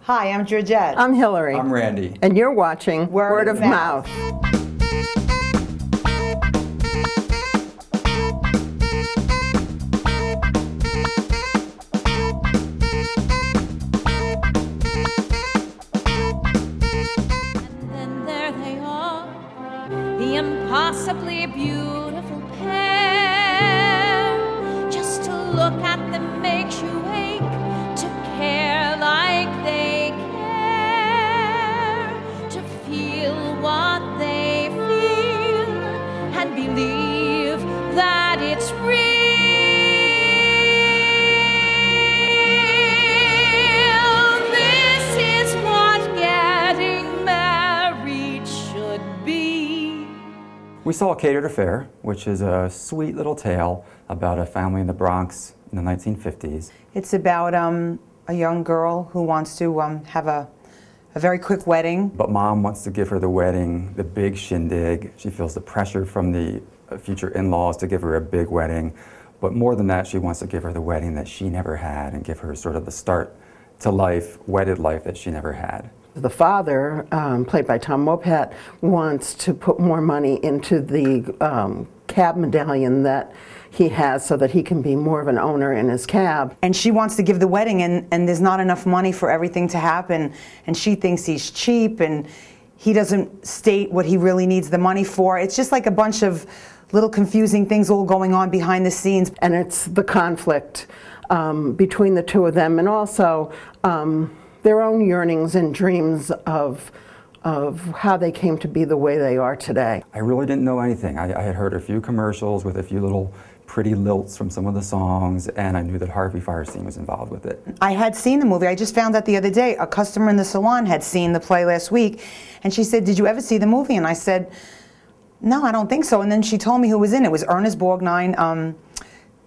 Hi, I'm Georgette. I'm Hillary. I'm Randy. And you're watching Word of Mouth. And then there they are, the impossibly beautiful pair. Just to look at them makes you ache, to care like they care, to feel what they feel, and believe that it's real. This is what getting married should be. We saw Catered Affair, which is a sweet little tale about a family in the Bronx in the 1950s. It's about a young girl who wants to have a very quick wedding. But mom wants to give her the wedding, the big shindig. She feels the pressure from the future in-laws to give her a big wedding. But more than that, she wants to give her the wedding that she never had and give her sort of the start to life, wedded life that she never had. The father, played by Tom Wopat, wants to put more money into the cab medallion that he has so that he can be more of an owner in his cab. And she wants to give the wedding, and there's not enough money for everything to happen. And she thinks he's cheap, and he doesn't state what he really needs the money for. It's just like a bunch of little confusing things all going on behind the scenes. And it's the conflict between the two of them, and also their own yearnings and dreams of how they came to be the way they are today. I really didn't know anything. I had heard a few commercials with a few little pretty lilts from some of the songs, and I knew that Harvey Fierstein was involved with it. I had seen the movie. I just found out the other day, a customer in the salon had seen the play last week, and she said, "Did you ever see the movie?" And I said, "No, I don't think so." And then she told me who was in it. It was Ernest Borgnine,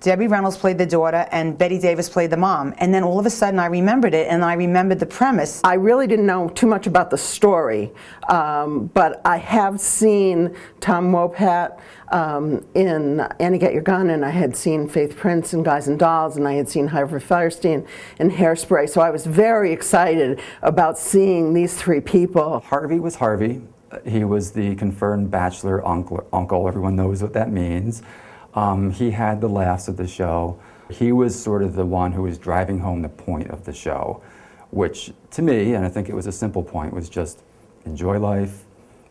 Debbie Reynolds played the daughter, and Betty Davis played the mom. And then all of a sudden I remembered it, and I remembered the premise. I really didn't know too much about the story, but I have seen Tom Wopat in Annie Get Your Gun, and I had seen Faith Prince in Guys and Dolls, and I had seen Harvey Fierstein in Hairspray. So I was very excited about seeing these three people. Harvey was Harvey. He was the confirmed bachelor uncle. Everyone knows what that means. He had the laughs of the show. He was sort of the one who was driving home the point of the show, which to me, and I think it was a simple point, was just enjoy life.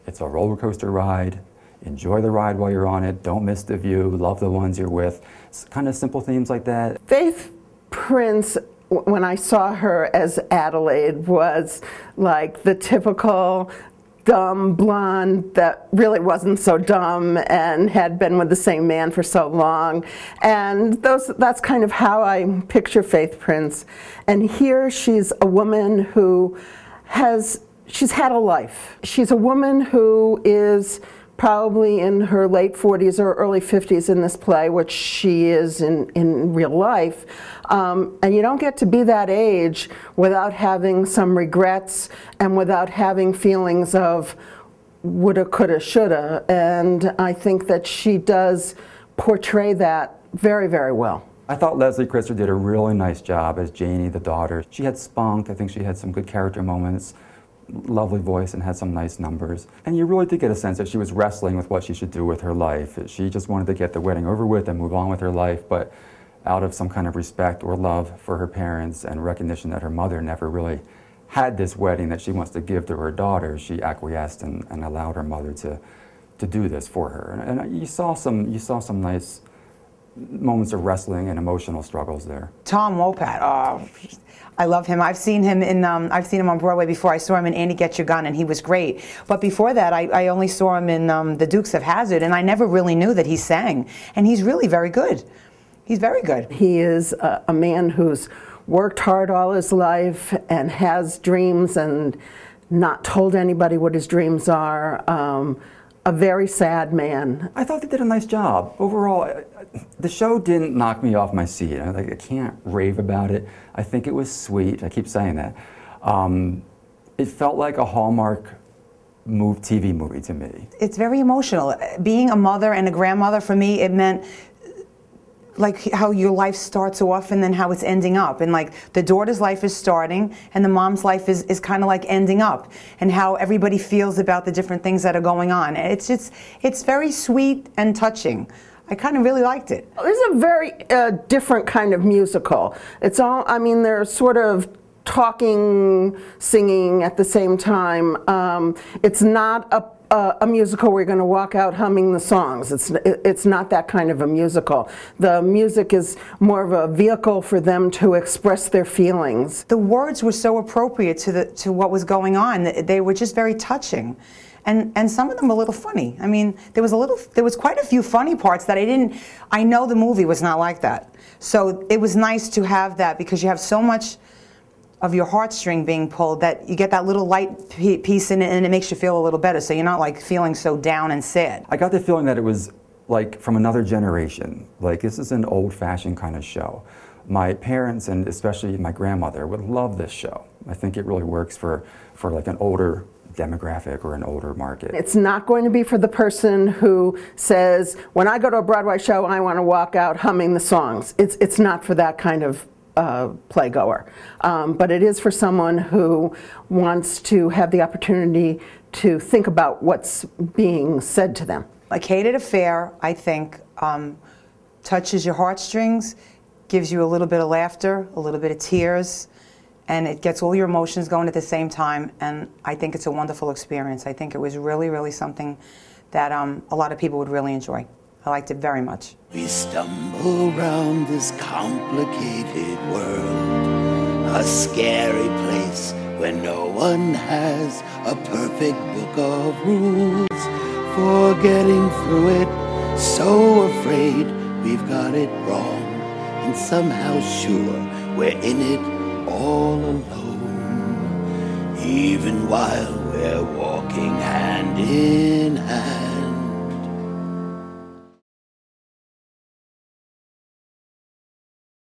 It's a roller coaster ride. Enjoy the ride while you're on it. Don't miss the view. Love the ones you're with. It's kind of simple themes like that. Faith Prince, when I saw her as Adelaide, was like the typical dumb blonde that really wasn't so dumb and had been with the same man for so long. And that's kind of how I picture Faith Prince. And here she's a woman who she's had a life. She's a woman who is probably in her late 40s or early 50s in this play, which she is in real life. And you don't get to be that age without having some regrets and without having feelings of woulda, coulda, shoulda. And I think that she does portray that very, very well. I thought Leslie Christer did a really nice job as Janie, the daughter. She had spunk. I think she had some good character moments. Lovely voice and had some nice numbers. And you really did get a sense that she was wrestling with what she should do with her life. She just wanted to get the wedding over with and move on with her life, but out of some kind of respect or love for her parents and recognition that her mother never really had this wedding that she wants to give to her daughter, she acquiesced and allowed her mother to do this for her. And you saw some nice moments of wrestling and emotional struggles there. Tom Wopat, oh, I love him. I've seen him on Broadway before. I saw him in Annie Get Your Gun, and he was great. But before that, I only saw him in The Dukes of Hazzard, and I never really knew that he sang. And he's really very good. He's very good. He is a man who's worked hard all his life and has dreams and not told anybody what his dreams are. A very sad man. I thought they did a nice job. Overall, the show didn't knock me off my seat. I can't rave about it. I think it was sweet. I keep saying that. It felt like a Hallmark TV movie to me. It's very emotional. Being a mother and a grandmother, for me, it meant like how your life starts off and then how it's ending up, and like the daughter's life is starting and the mom's life is kind of like ending up, and how everybody feels about the different things that are going on. It's very sweet and touching. I kind of really liked it. It's a very different kind of musical. It's all, I mean, they're sort of talking, singing at the same time. It's not a musical where you're going to walk out humming the songs. It's not that kind of a musical. The music is more of a vehicle for them to express their feelings. The words were so appropriate to what was going on. They were just very touching. And some of them were a little funny. I mean, there was quite a few funny parts that I know the movie was not like that. So it was nice to have that, because you have so much of your heartstring being pulled that you get that little light piece in it, and it makes you feel a little better, so you're not like feeling so down and sad. I got the feeling that it was like from another generation. Like, this is an old-fashioned kind of show. My parents, and especially my grandmother, would love this show. I think it really works for like an older demographic or an older market. It's not going to be for the person who says, when I go to a Broadway show, I want to walk out humming the songs. It's not for that kind of playgoer. But it is for someone who wants to have the opportunity to think about what's being said to them. A Catered affair, I think, touches your heartstrings, gives you a little bit of laughter, a little bit of tears, and it gets all your emotions going at the same time, and I think it's a wonderful experience. I think it was really, really something that a lot of people would really enjoy. I liked it very much. We stumble around this complicated world, a scary place where no one has a perfect book of rules. For getting through it, so afraid we've got it wrong, and somehow sure we're in it all alone. Even while we're walking hand in